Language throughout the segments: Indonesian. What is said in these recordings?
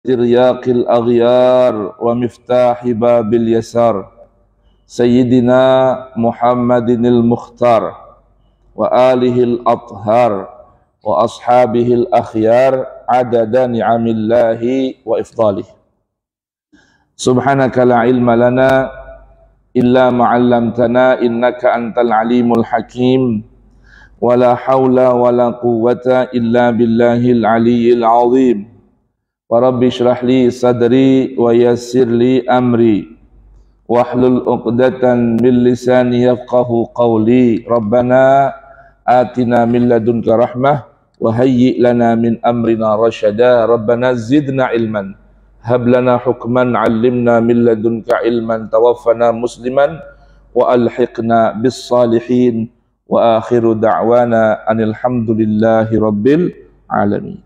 tiryaqil aghyar wa miftahi babil yasar Sayyidina Muhammadinil Mukhtar wa alihil athhar wa ashabihil akhyar adada ni'amillahi wa ifdalih. Subhanaka la ilma lana illa ma'allamtana innaka antal alimul hakim wa la hawla wa la quwwata illa billahil aliyyil azim. Wa rabbi shrah li sadri wa yassir li amri wahlul uqdatan min lisani yafqahu qawli. Rabbana atina min ladunka rahmah wa hayyi lana min amrina rasyada. Rabbana zidna ilman hab lana hukman 'allimna min ladunka ilman tawaffana musliman wa alhiqna bis salihin. Wa akhiru da'wana anil hamdulillahi rabbil alamin.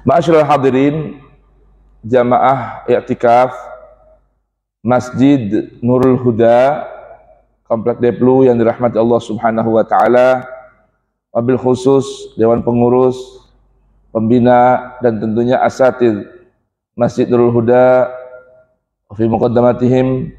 Ma'asyiral hadirin jamaah i'tikaf Masjid Nurul Huda Komplek Deplu yang dirahmati Allah Subhanahu wa taala, wabil khusus dewan pengurus, pembina dan tentunya asatidz Masjid Nurul Huda, fi muqaddamatihim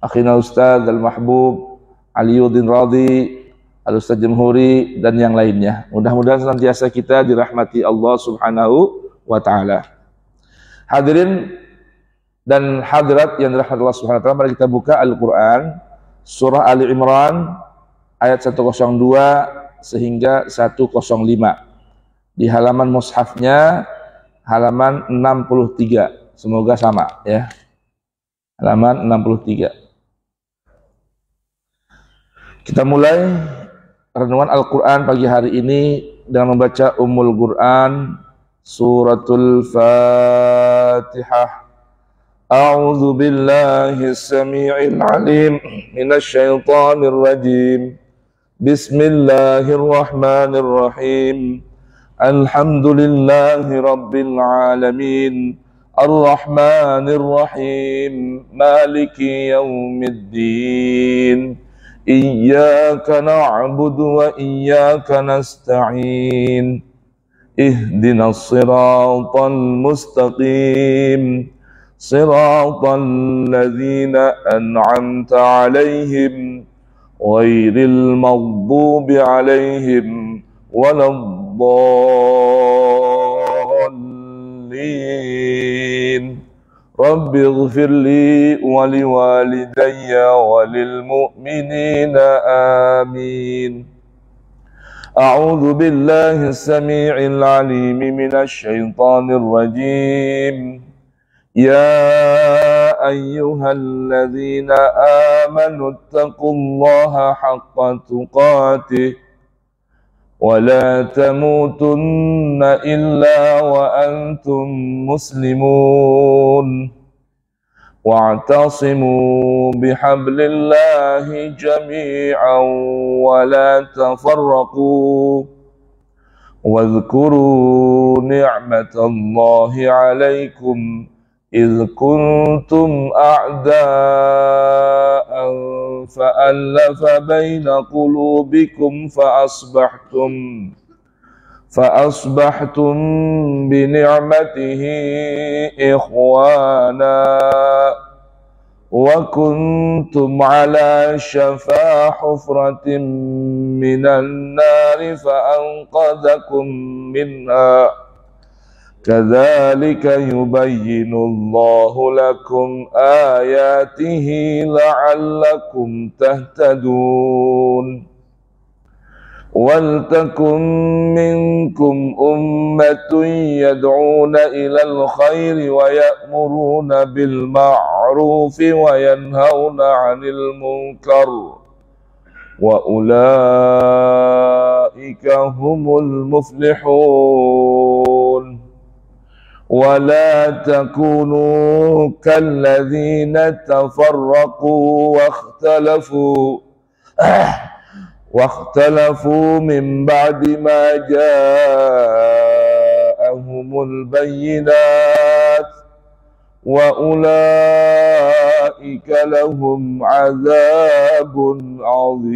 akhina Ustaz Al-Mahbub Aliyuddin Radhi, Al-Ustaz Jamhuri dan yang lainnya. Mudah-mudahan senantiasa kita dirahmati Allah Subhanahu wa ta'ala. Hadirin dan hadirat yang dirahmati Allah Subhanahu wa ta'ala, mari kita buka Al-Quran surah Ali Imran ayat 102 sehingga 105 di halaman mushafnya halaman 63. Semoga sama ya, halaman 63. Kita mulai renungan Al-Quran pagi hari ini dengan membaca Ummul Quran Suratul Fatihah. A'udzu billahi as-sami'il 'alim minasy syaithanir rajim. Bismillahirrahmanirrahim. Alhamdulillahi rabbil alamin. Ar-Rahmanir Rahim. Maliki yaumiddin. Iyyaka na'budu wa iyyaka nasta'in. Ihdinas siratal mustaqim. Siratal ladzina an'amta 'alaihim ghairil maghdubi 'alaihim waladdallin. Rabbi ighfirli wa liwalidayya wa lil mu'minina amin. A'udzu billahi as-sami'il 'alim minasy syaithanir rajim. Ya ayyuhalladzina amanu taqullaha haqqa tuqatih wa la tamutunna illa wa antum muslimun. Wa'tasimu bihablillahi jami'an wa la tafarraqu. Wadhkuru ni'matallahi 'alaikum idh kuntum a'da'an fa'alafa baina qulubikum فأصبحتم بنعمته إخوانا وكنتم على شفا حفرة من النار فأنقذكم منها كذلك يبين الله لكم آياته لعلكم تهتدون. ولتكن منكم أمة يدعون إلى الخير ويأمرون بالمعروف وينهون عن المنكر وأولئك هم المفلحون. ولا تكونوا كالذين تفرقوا واختلفوا من بعد ما جاءهم البينات وأولئك لهم عذاب عظيم.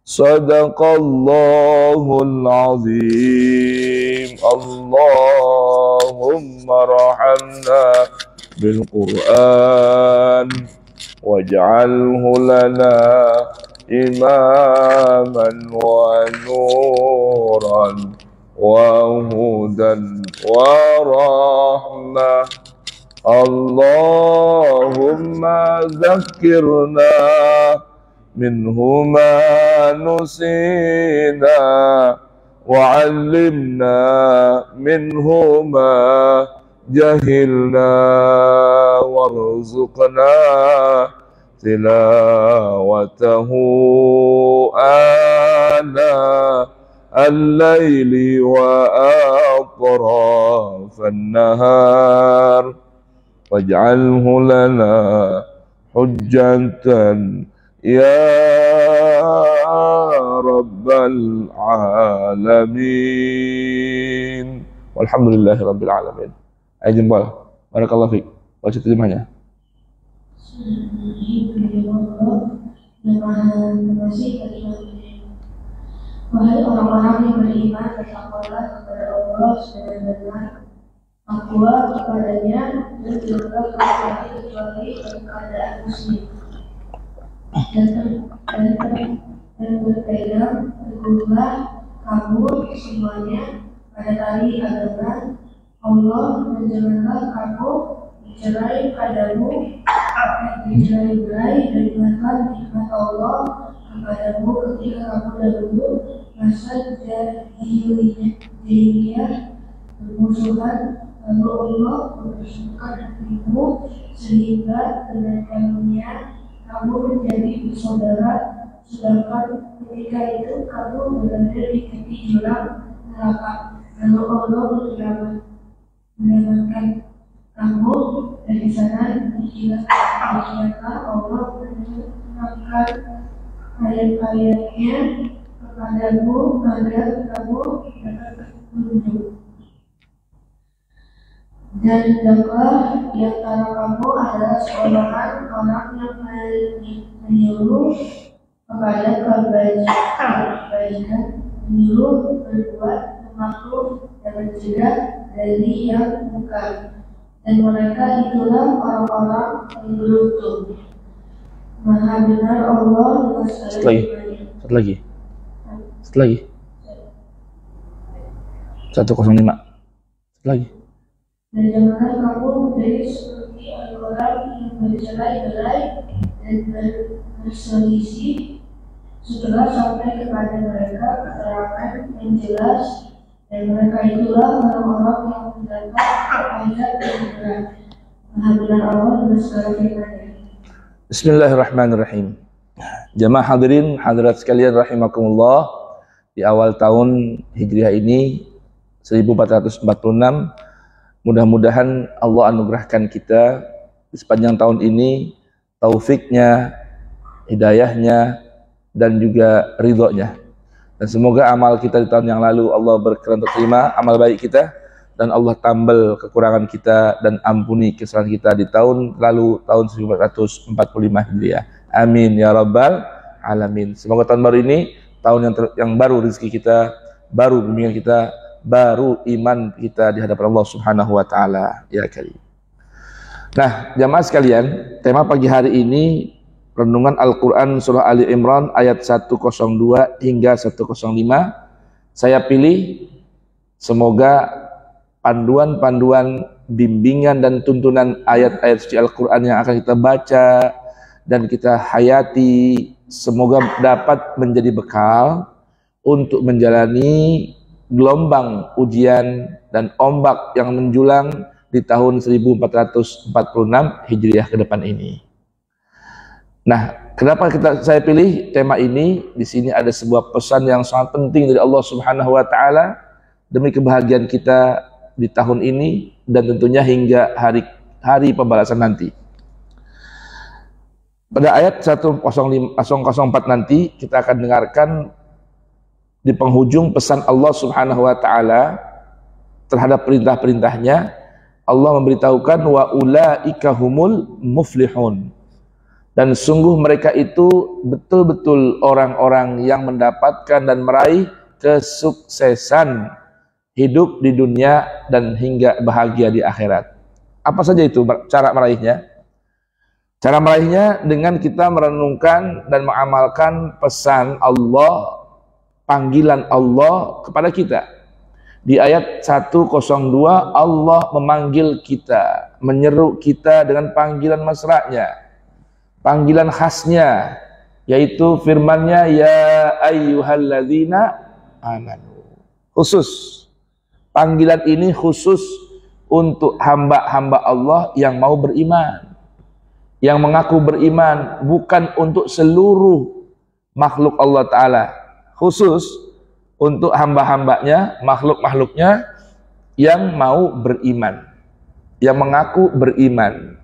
Sadaqallahul azim. Allahumma rahamna bil Qur'an waj'alhu lana imaman wa nuran wa hudan wa rahmah. Allahumma zakkirna minhu ma nusina wa'allimna minhu ma jahilna warzuqna tilawatahu ana al-laili wa atrafan nahar waj'alhu lana hujjatan ya rabbal alamin. Walhamdulillahi rabbil alamin. Ayo jempol. Barakallahu fiik. Baca terjemahnya. Wahai orang-orang yang beriman, bertakwalah kepada Allah sebenar-benar takwa kepadanya dan janganlah kamu kecuali dalam keadaan muslim. Dan berpegang teguhlah kamu semuanya pada tali agama Allah dan janganlah kamu bercerai-berai dan ingatkan nikmat Allah kepadamu ketika kamu dahulu masa jahiliyah bermusuhan, lalu Allah mempersatukan hatimu sehingga dengan karunia kamu menjadi bersaudara, sedangkan ketika itu kamu berada di tepi jurang neraka, lalu Allah menyelamatkan kamu dari sana. Demikianlah Allah menerangkan ayat-ayatnya kepadamu agar kamu dapat petunjuk. Dan hendaklah di antara kamu adalah seorang orang yang menyuruh kepada kebaikan, menyuruh berbuat makruh dan mencegah dari yang munkar. Dan mereka itulah orang-orang yang beruntung. Maha benar Allah dengan segala firman-Nya. Satu lagi. 105. Satu lagi. Dan janganlah kamu menjadi seperti orang yang bercerai-berai dan berselisih setelah sampai kepada mereka keterangan yang jelas, dan mereka itulah orang-orang yang mendapat ayat yang berat. Maha benar Allah dengan segala firman-Nya. Bismillahirrahmanirrahim. Jamaah hadirin hadirat sekalian rahimakumullah, di awal tahun Hijriah ini 1446, mudah-mudahan Allah anugerahkan kita di sepanjang tahun ini taufiknya, hidayahnya, dan juga ridhonya. Dan semoga amal kita di tahun yang lalu Allah berkenan terima amal baik kita, dan Allah tambal kekurangan kita dan ampuni kesalahan kita di tahun lalu, tahun 1445 Hijriah. Amin ya rabbal alamin. Semoga tahun baru ini tahun yang baru, rezeki kita baru, bimbingan kita baru, iman kita di hadapan Allah Subhanahu wa taala ya karim. Nah, jamaah sekalian, tema pagi hari ini renungan Al-Qur'an surah Ali Imran ayat 102 hingga 105. Saya pilih semoga panduan-panduan, bimbingan dan tuntunan ayat-ayat suci Al-Qur'an yang akan kita baca dan kita hayati semoga dapat menjadi bekal untuk menjalani gelombang ujian dan ombak yang menjulang di tahun 1446 Hijriah ke depan ini. Nah, kenapa saya pilih tema ini? Di sini ada sebuah pesan yang sangat penting dari Allah Subhanahu wa taala demi kebahagiaan kita di tahun ini dan tentunya hingga hari pembalasan nanti. Pada ayat 104 nanti kita akan dengarkan di penghujung pesan Allah Subhanahu wa taala terhadap perintah-perintahnya. Allah memberitahukan wa ulaika humul muflihun. Dan sungguh mereka itu betul-betul orang-orang yang mendapatkan dan meraih kesuksesan hidup di dunia dan hingga bahagia di akhirat. Apa saja itu cara meraihnya? Cara meraihnya dengan kita merenungkan dan mengamalkan pesan Allah, panggilan Allah kepada kita. Di ayat 102 Allah memanggil kita, menyeru kita dengan panggilan mesranya, panggilan khasnya, yaitu firman-Nya ya ayyuhalladzina amanu. Khusus panggilan ini khusus untuk hamba-hamba Allah yang mau beriman, yang mengaku beriman, bukan untuk seluruh makhluk Allah Ta'ala, khusus untuk hamba-hambanya, makhluk-makhluknya yang mau beriman, yang mengaku beriman.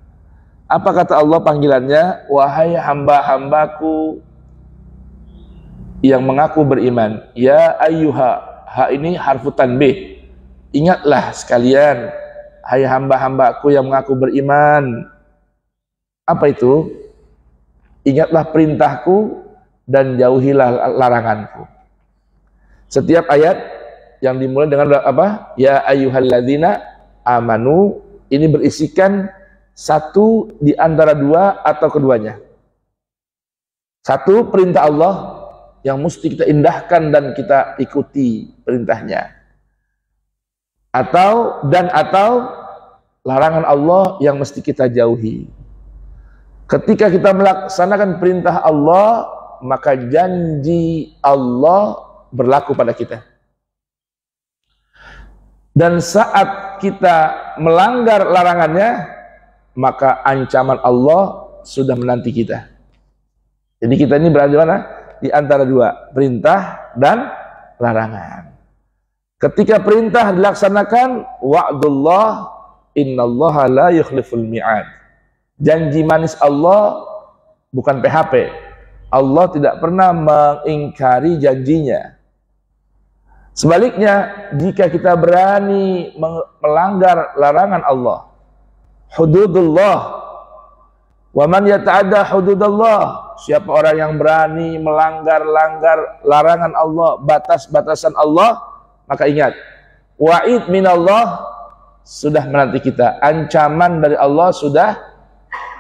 Apa kata Allah panggilannya? Wahai hamba-hambaku yang mengaku beriman. Ya ayyuha, ha ini harfu tanbih. Ingatlah sekalian, hai hamba-hambaku yang mengaku beriman. Apa itu? Ingatlah perintahku dan jauhilah laranganku. Setiap ayat yang dimulai dengan apa? Ya ayyuhalladzina amanu, ini berisikan satu di antara dua atau keduanya. Satu, perintah Allah yang mesti kita indahkan dan kita ikuti perintahnya. Atau larangan Allah yang mesti kita jauhi. Ketika kita melaksanakan perintah Allah, maka janji Allah berlaku pada kita. Dan saat kita melanggar larangannya, maka ancaman Allah sudah menanti kita. Jadi kita ini berada di mana? Di antara dua, perintah dan larangan. Ketika perintah dilaksanakan, wa'dullah innallaha la yukhliful mi'ad. Janji manis Allah bukan PHP. Allah tidak pernah mengingkari janjinya. Sebaliknya, jika kita berani melanggar larangan Allah, hududullah, wa man yata'adda hududallah, siapa orang yang berani melanggar larangan Allah, batas-batasan Allah, maka ingat, wa'id minallah sudah menanti kita, ancaman dari Allah sudah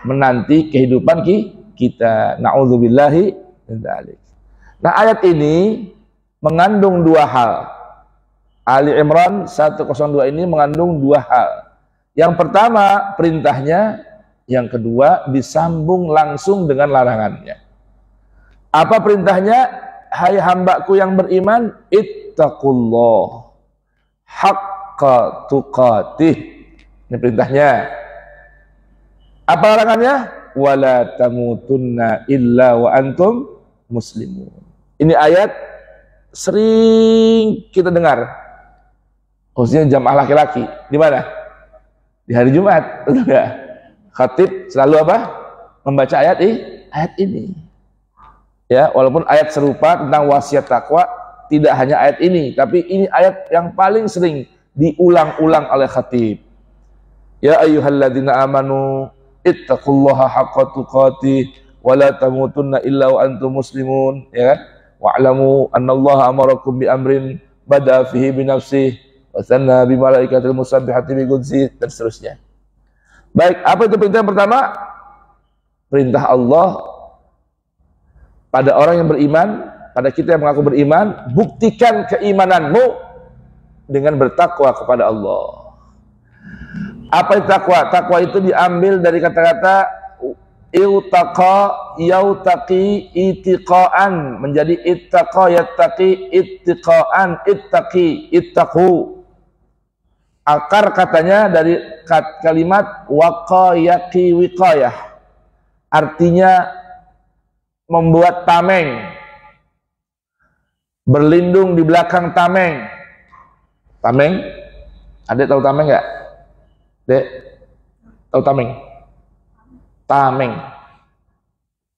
menanti kehidupan kita. Na'udzubillahi min dzalik. Nah, ayat ini mengandung dua hal. Ali Imran 102 ini mengandung dua hal. Yang pertama perintahnya, yang kedua disambung langsung dengan larangannya. Apa perintahnya? Hai hambaku yang beriman, ittaqullah haqqa tuqatih. Ini perintahnya. Apa larangannya? Wala tamutunna illa wa antum muslimun. Ini ayat sering kita dengar, khususnya jamaah laki-laki. Di mana? Di hari Jumat, betul nggak? Khatib selalu apa? Membaca ayat ini. Ya, walaupun ayat serupa tentang wasiat takwa tidak hanya ayat ini, tapi ini ayat yang paling sering diulang-ulang oleh khatib. Ya ayyuhalladzina amanu ittaqullaha haqqa tuqatih wa la tamutunna illa wa antum muslimun, ya kan? Wa'lamu annallaha amarakum bi amrin bada fihi bi nafsihi wa sanna bi malaikatil musabbihati bi qudsi, dan seterusnya. Baik, apa itu perintah yang pertama? Perintah Allah pada orang yang beriman, pada kita yang mengaku beriman, buktikan keimananmu dengan bertakwa kepada Allah. Apa itu takwa? Takwa itu diambil dari kata-kata iutaqa yautaqi itiqaan, menjadi ittaqa yattaqi ittiqaan, ittaqi ittaqu. Akar katanya dari kalimat waqa yaqi wiqayah, artinya membuat tameng, berlindung di belakang tameng. Tameng, Adek tahu tameng nggak? Dek, tahu tameng? Tameng.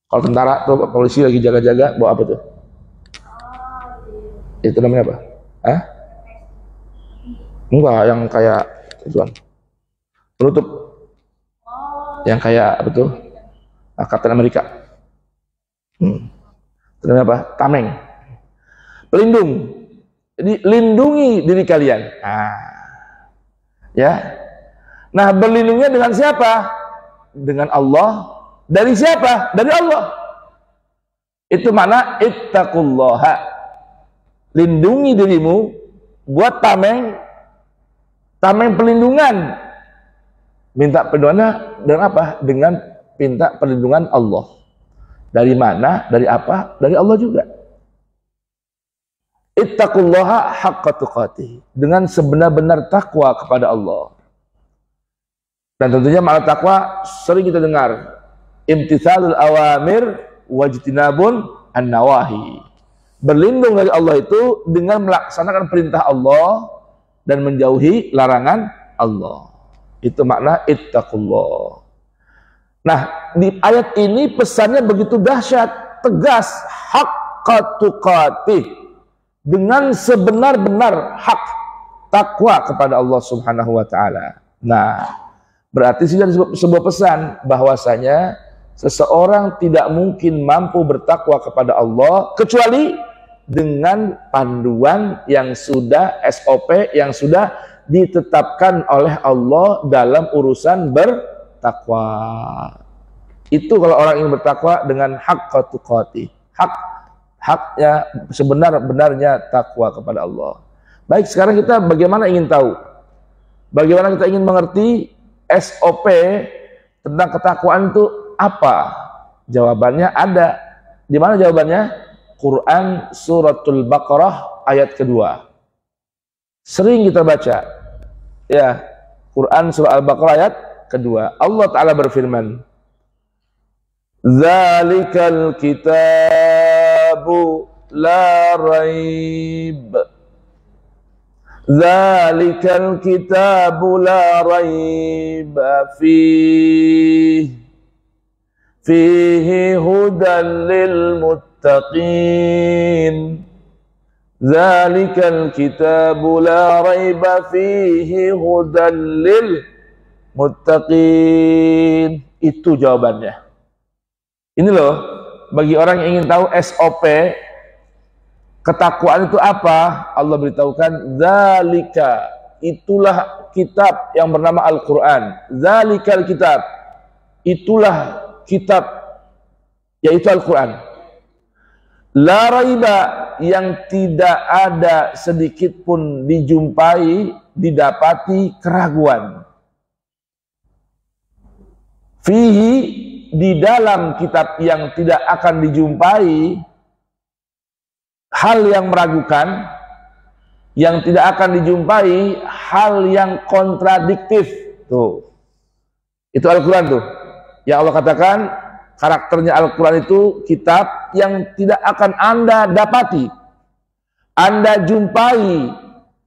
Kalau tentara tuh, polisi lagi jaga-jaga, bawa apa tuh? Itu namanya apa? Hah? Enggak, yang kayak ituan penutup, yang kayak apa tuh? Kapten Amerika. Terus apa? Tameng. Pelindung. Jadi lindungi diri kalian. Ya. Nah, berlindungnya dengan siapa? Dengan Allah. Dari siapa? Dari Allah. Itu makna ittaqullaha. Lindungi dirimu, buat tameng perlindungan. Minta perlindungannya dengan apa? Dengan minta perlindungan Allah. Dari mana? Dari apa? Dari Allah juga. Ittaqullaha haqqa tuqatih. Dengan sebenar-benar takwa kepada Allah. Dan tentunya makna takwa sering kita dengar. Imtithalul awamir wajtinabun an-nawahi. Berlindung dari Allah itu dengan melaksanakan perintah Allah dan menjauhi larangan Allah. Itu makna ittaqullah. Nah, di ayat ini pesannya begitu dahsyat, tegas, haqqa tuqatih. Dengan sebenar-benar hak takwa kepada Allah Subhanahu wa taala. Nah, berarti sudah sebuah pesan bahwasanya seseorang tidak mungkin mampu bertakwa kepada Allah kecuali dengan panduan yang sudah SOP yang sudah ditetapkan oleh Allah dalam urusan bertakwa. Itu kalau orang ingin bertakwa dengan haqqa tuqatih. Haknya sebenar-benarnya takwa kepada Allah. Baik, sekarang kita bagaimana ingin tahu? Bagaimana kita ingin mengerti SOP tentang ketakwaan itu apa? Jawabannya ada. Di mana jawabannya? Quran suratul Baqarah ayat kedua. Sering kita baca. Ya, Quran surah Al-Baqarah ayat kedua. Allah Ta'ala berfirman, Zalikal kitabu la raib. Zalikal kitabu la raib fihi hudan lil muttaqin. Zalikal kitabu la raib fihi hudan lil muttaqin. Itu jawabannya. Ini loh, bagi orang yang ingin tahu SOP ketakwaan itu apa, Allah beritahukan, zalika, itulah kitab yang bernama Al-Quran. Zalikal kitab, itulah kitab, yaitu Al-Quran. La raiba, yang tidak ada sedikit pun dijumpai, didapati keraguan. Fihi, di dalam kitab yang tidak akan dijumpai hal yang meragukan, yang tidak akan dijumpai hal yang kontradiktif. Tuh, itu Al-Quran tuh yang Allah katakan karakternya Al-Quran itu kitab yang tidak akan Anda dapati, Anda jumpai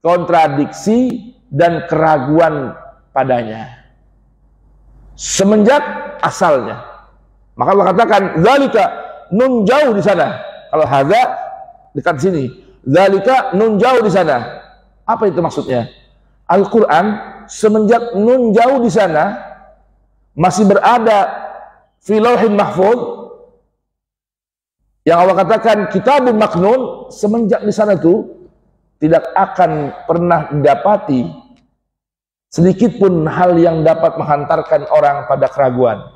kontradiksi dan keraguan padanya semenjak asalnya. Maka Allah katakan zalika, nun jauh di sana. Kalau hadza dekat sini, zalika nun jauh di sana. Apa itu maksudnya? Al-Quran semenjak nun jauh di sana masih berada fi lauhin mahfuz, yang Allah katakan kitabun maknun, semenjak di sana itu tidak akan pernah didapati sedikit pun hal yang dapat menghantarkan orang pada keraguan.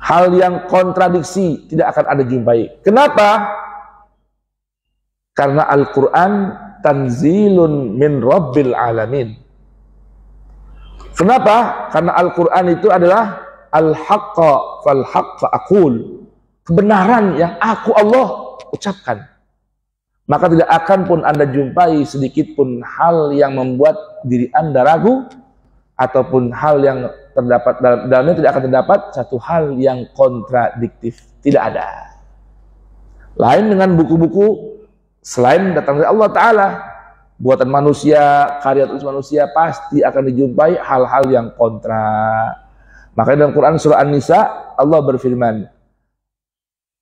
Hal yang kontradiksi tidak akan ada jumpai. Kenapa? Karena Al-Quran tanzilun min rabbil alamin. Kenapa? Karena Al-Quran itu adalah al-haqqa fal-haqqa aqul. Kebenaran yang aku Allah ucapkan. Maka tidak akan pun Anda jumpai sedikit pun hal yang membuat diri Anda ragu, ataupun hal yang terdapat dalamnya tidak akan terdapat satu hal yang kontradiktif. Tidak ada. Lain dengan buku-buku selain datang dari Allah Ta'ala, buatan manusia, karya tulis manusia, pasti akan dijumpai hal-hal yang kontra. Makanya dalam Quran surah An-Nisa Allah berfirman,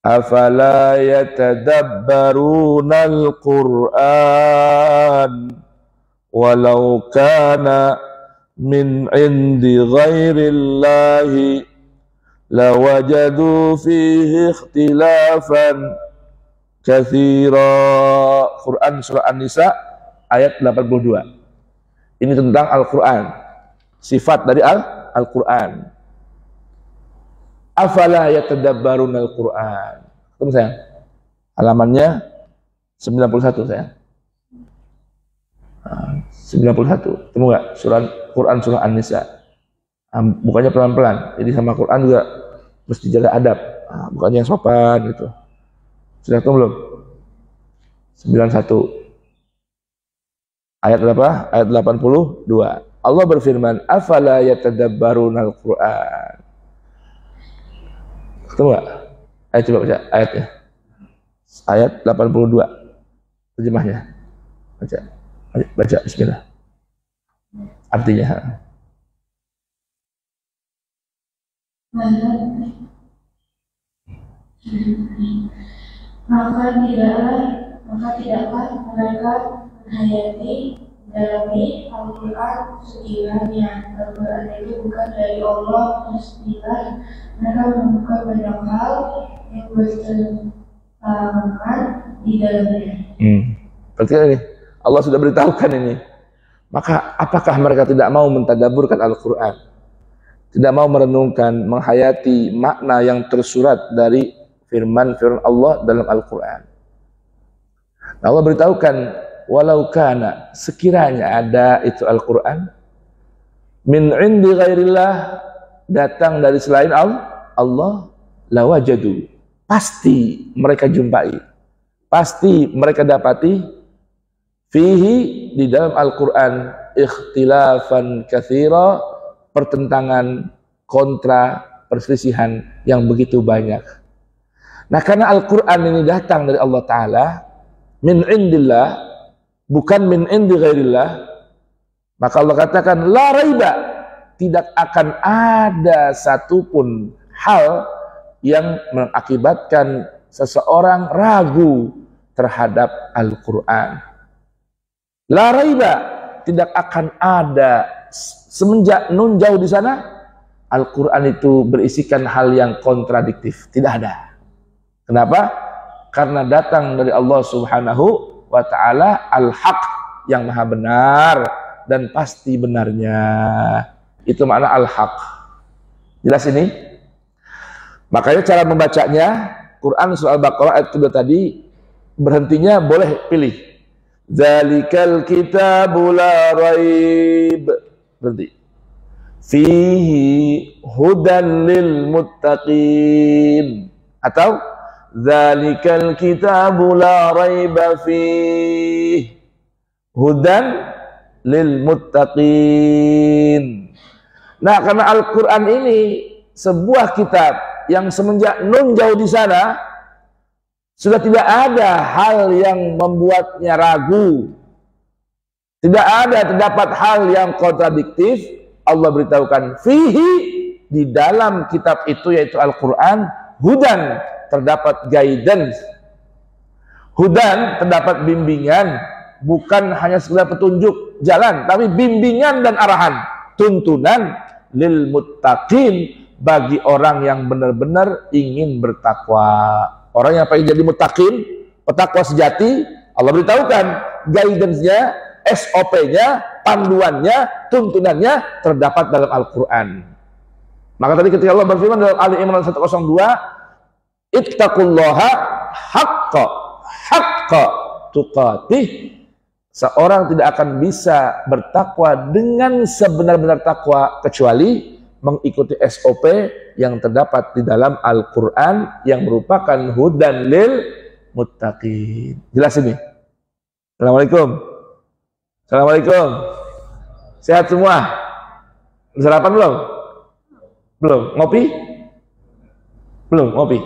afala yatadabbarunal Qur'an walau kana min indi ghairillahi lawajadu fihi ikhtilafan katsira. Quran surah An-Nisa ayat 82. Ini tentang Al-Quran, sifat dari Al-Quran. Afala yatadabbaruna Al-Quran. Tunggu sayang, halamannya 91 sayang. 91, temu nggak? Quran surah An-Nisa. Bukannya pelan-pelan, jadi sama Quran juga mesti jaga adab. Bukannya yang sopan gitu. Sudah ketemu belum? 91. Ayat berapa? Ayat 82. Allah berfirman, afala yatadabbaruna Al-Quran. Ketemu nggak? Ayo coba baca ayatnya. Ayat 82. Terjemahnya. Baca. Baca, bismillah. Artinya. Maka tidaklah mereka menghayati dalami Al-Quran sekiranya Al-Quran itu bukan dari Allah, pastilah mereka menemukan banyak hal yang bertentangan di dalamnya. Berarti ini Allah sudah beritahukan ini. Maka apakah mereka tidak mau mentadaburkan Al-Quran, tidak mau merenungkan, menghayati makna yang tersurat dari firman Allah dalam Al-Quran? Allah beritahukan, walau kana, sekiranya ada itu Al-Quran, min indi ghairillah, datang dari selain Allah, lawajadu, pasti mereka jumpai, pasti mereka dapati, fihi, di dalam Al-Quran, ikhtilafan katsira, pertentangan, kontra, perselisihan yang begitu banyak. Nah, karena Al-Quran ini datang dari Allah Ta'ala, min indillah, bukan min indi ghairillah, maka Allah katakan, la raiba, tidak akan ada satupun hal yang mengakibatkan seseorang ragu terhadap Al-Quran. La raiba, tidak akan ada, semenjak nun jauh di sana, Al-Quran itu berisikan hal yang kontradiktif, tidak ada. Kenapa? Karena datang dari Allah Subhanahu wa Ta'ala, Al-Haq, yang maha benar dan pasti benarnya. Itu makna Al-Haq. Jelas ini? Makanya cara membacanya, Quran surah Al-Baqarah ayat 2 tadi, berhentinya boleh pilih. Zalikal kitabu la raib. Berhenti. Fihi hudan lil muttaqin. Atau Zalikal kitabu la raiba fihi hudan lil muttaqin. Nah, karena Al-Quran ini sebuah kitab yang semenjak nun jauh di sana sudah tidak ada hal yang membuatnya ragu, tidak ada terdapat hal yang kontradiktif. Allah beritahukan fihi, di dalam kitab itu yaitu Al-Quran, hudan, terdapat guidance, hudan, terdapat bimbingan, bukan hanya sekedar petunjuk jalan, tapi bimbingan dan arahan, tuntunan lil muttaqin, bagi orang yang benar-benar ingin bertakwa. Orang yang pengen jadi muttaqin, petakwa sejati, Allah beritahukan guidance-nya, SOP-nya, panduannya, tuntunannya terdapat dalam Al-Quran. Maka tadi ketika Allah berfirman dalam Ali Imran 102, ittaqullaha haqqa tuqatih, seorang tidak akan bisa bertakwa dengan sebenar-benar takwa kecuali mengikuti SOP yang terdapat di dalam Al-Quran yang merupakan hudan lil muttaqin. Jelas ini? Assalamualaikum. Assalamualaikum. Sehat semua? Sarapan belum? Belum? Ngopi? Belum? Ngopi?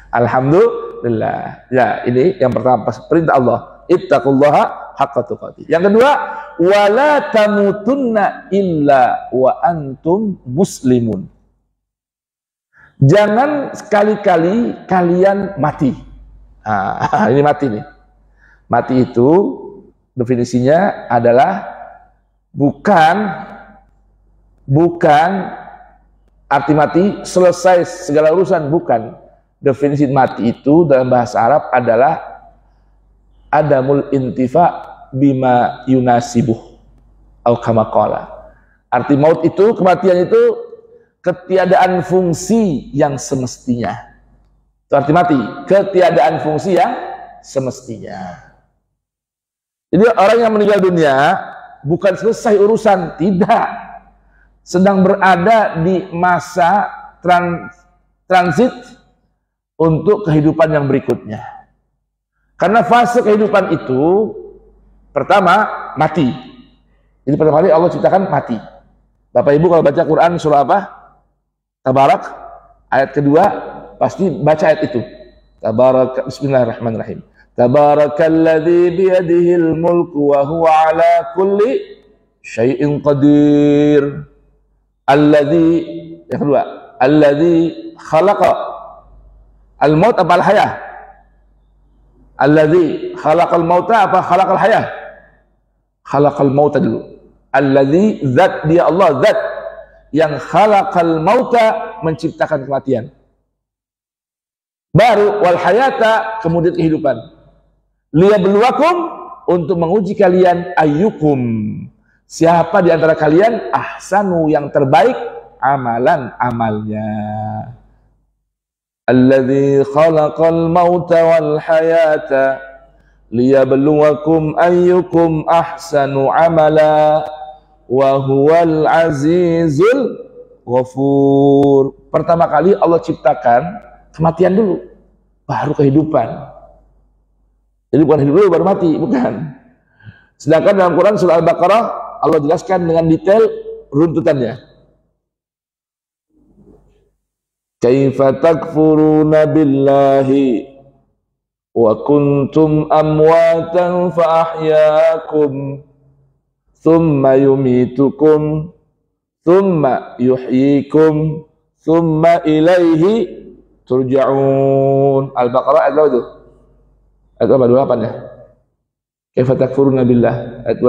Alhamdulillah. Ya, ini yang pertama, perintah Allah, ittaqullaha haqqa tuqatih. Yang kedua, wala tamutunna illa wa antum muslimun. Jangan sekali-kali kalian mati. Ini mati nih. Mati itu definisinya adalah bukan arti mati selesai segala urusan, bukan. Definisi mati itu dalam bahasa Arab adalah adamul intifa bima yunasibuh au kama qala. Arti maut itu, kematian itu ketiadaan fungsi yang semestinya. Itu arti mati, ketiadaan fungsi yang semestinya. Jadi orang yang meninggal dunia bukan selesai urusan, tidak. Sedang berada di masa transit untuk kehidupan yang berikutnya. Karena fase kehidupan itu pertama mati. Jadi pertama kali Allah ciptakan mati. Bapak Ibu kalau baca Quran surah apa? Tabarak, ayat kedua pasti baca ayat itu. Tabarak, bismillahirrahmanirrahim. Tabarakalladzi biyadihil mulku wa huwa ala kulli syai'in qadir. Alladzi, yang kedua, alladzi khalaqa al-maut apa al-hayah? Alladzi khalaqal mauta apa khalaqal hayah? Khalaqal mauta dulu. Alladzi, zat, dia Allah, zat yang khalaqal mauta, menciptakan kematian. Baru wal hayata, kemudian kehidupan. Liyabluwakum, untuk menguji kalian, ayyukum, siapa di antara kalian ahsanu, yang terbaik amalan, amalnya. Alladzi khalaqal mauta wal hayata liyabluwakum ayyukum ahsanu amala wa huwal azizul ghafur. Pertama kali Allah ciptakan kematian dulu, baru kehidupan. Jadi bukan hidup dulu baru mati, bukan. Sedangkan dalam Quran surah Al-Baqarah Allah jelaskan dengan detail runtutannya. Kaifa takfuruna billahi wa kuntum amwatan fa ahyaakum thumma yumitukum thumma yuhyikum thumma ilaihi turja'un. Al-Baqarah ayat berapa itu? Ayat berapa? 28 ya? Kaifa takfuruna billah, ayat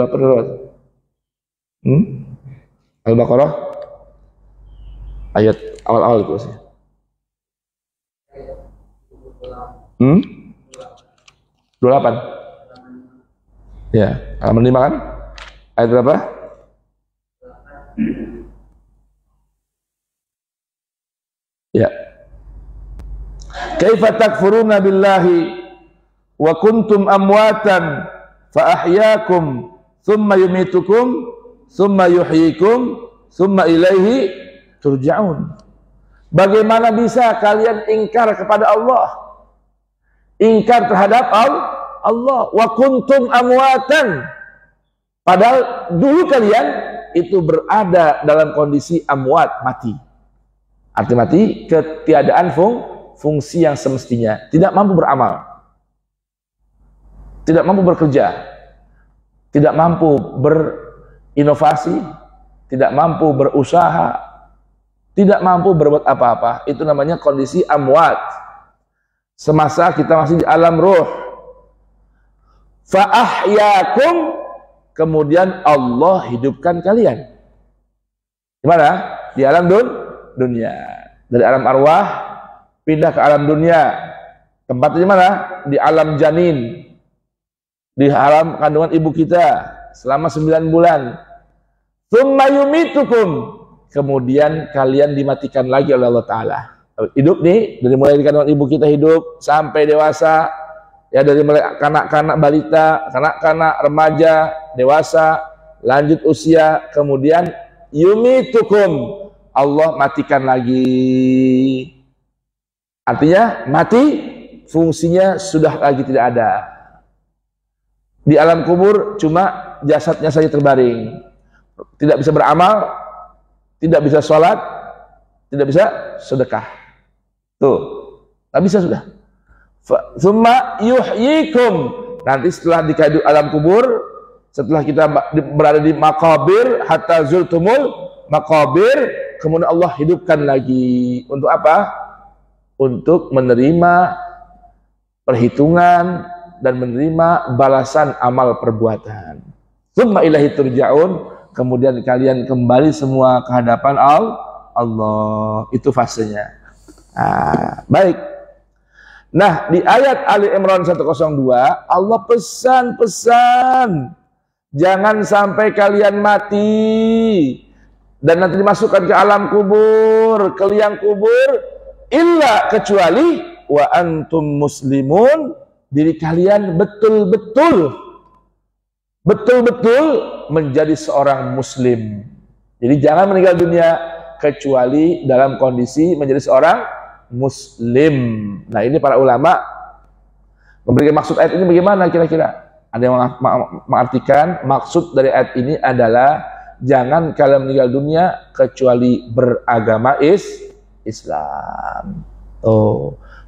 28. Al-Baqarah ayat awal-awal itu sih. 28. Ya, halaman 5 kan? Ayat berapa? Ya. Kaifa takfuruna billahi wa kuntum amwatan fa ahyaakum thumma yumitukum thumma yuhyikum thumma ilaihi turja'un. Bagaimana bisa kalian ingkar kepada Allah? Ingkar terhadap Allah. Wa kuntum amwatan. Padahal dulu kalian itu berada dalam kondisi amwat, mati. Arti mati, ketiadaan fungsi yang semestinya. Tidak mampu beramal. Tidak mampu bekerja. Tidak mampu berinovasi. Tidak mampu berusaha. Tidak mampu berbuat apa-apa. Itu namanya kondisi amwat. Semasa kita masih di alam ruh. Fa'ahyakum, kemudian Allah hidupkan kalian. Di mana? Di alam dunia. Dari alam arwah pindah ke alam dunia. Tempatnya di mana? Di alam janin. Di alam kandungan ibu kita selama 9 bulan. Tsumma yumitukum, kemudian kalian dimatikan lagi oleh Allah Ta'ala. Hidup nih, dari mulai di kandungan ibu kita hidup sampai dewasa, ya dari mulai kanak-kanak balita, kanak-kanak remaja, dewasa, lanjut usia, kemudian yumitukum, Allah matikan lagi. Artinya mati, fungsinya sudah lagi tidak ada. Di alam kubur cuma jasadnya saja terbaring. Tidak bisa beramal, tidak bisa sholat, tidak bisa sedekah. Tuh, tak bisa sudah. Tsumma yuhyikum, nanti setelah di alam kubur, setelah kita berada di makabir, hatta zultumul makabir, kemudian Allah hidupkan lagi. Untuk apa? Untuk menerima perhitungan dan menerima balasan amal perbuatan. Tsumma ilaihi turja'un, kemudian kalian kembali semua ke hadapan Allah. Itu fasenya. Baik. Nah, di ayat Ali Imran 102, Allah pesan-pesan, jangan sampai kalian mati dan nanti dimasukkan ke alam kubur, ke liang kubur, illa kecuali wa antum muslimun, diri kalian betul-betul menjadi seorang muslim. Jadi jangan meninggal dunia kecuali dalam kondisi menjadi seorang muslim. Nah, ini para ulama memberikan maksud ayat ini bagaimana kira-kira? Ada yang mengartikan maksud dari ayat ini adalah jangan kalian meninggal dunia kecuali beragama Islam.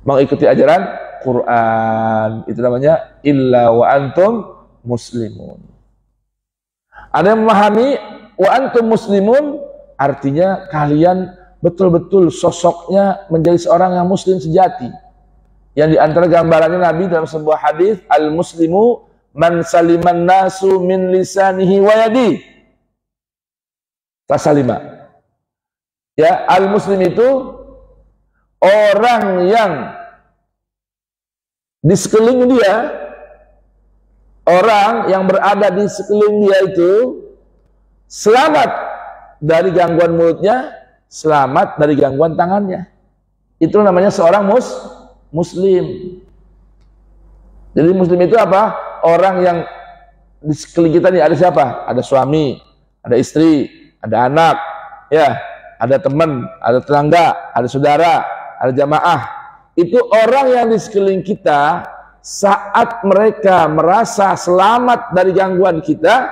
Mengikuti ajaran Quran. Itu namanya illa wa antum muslimun. Ada yang memahami wa antum muslimun artinya kalian betul-betul sosoknya menjadi seorang yang muslim sejati. Yang diantara gambarannya Nabi dalam sebuah hadis, al-muslimu man saliman nasu min lisanihi wa yadi. Tasalima. Ya, al-muslim itu orang yang di sekeliling dia, orang yang berada di sekeliling dia itu selamat dari gangguan mulutnya, selamat dari gangguan tangannya. Itu namanya seorang muslim. Jadi muslim itu apa? Orang yang di sekeliling kita nih ada siapa? Ada suami, ada istri, ada anak, ya, ada teman, ada tetangga, ada saudara, ada jamaah. Itu orang yang di sekeliling kita saat mereka merasa selamat dari gangguan kita,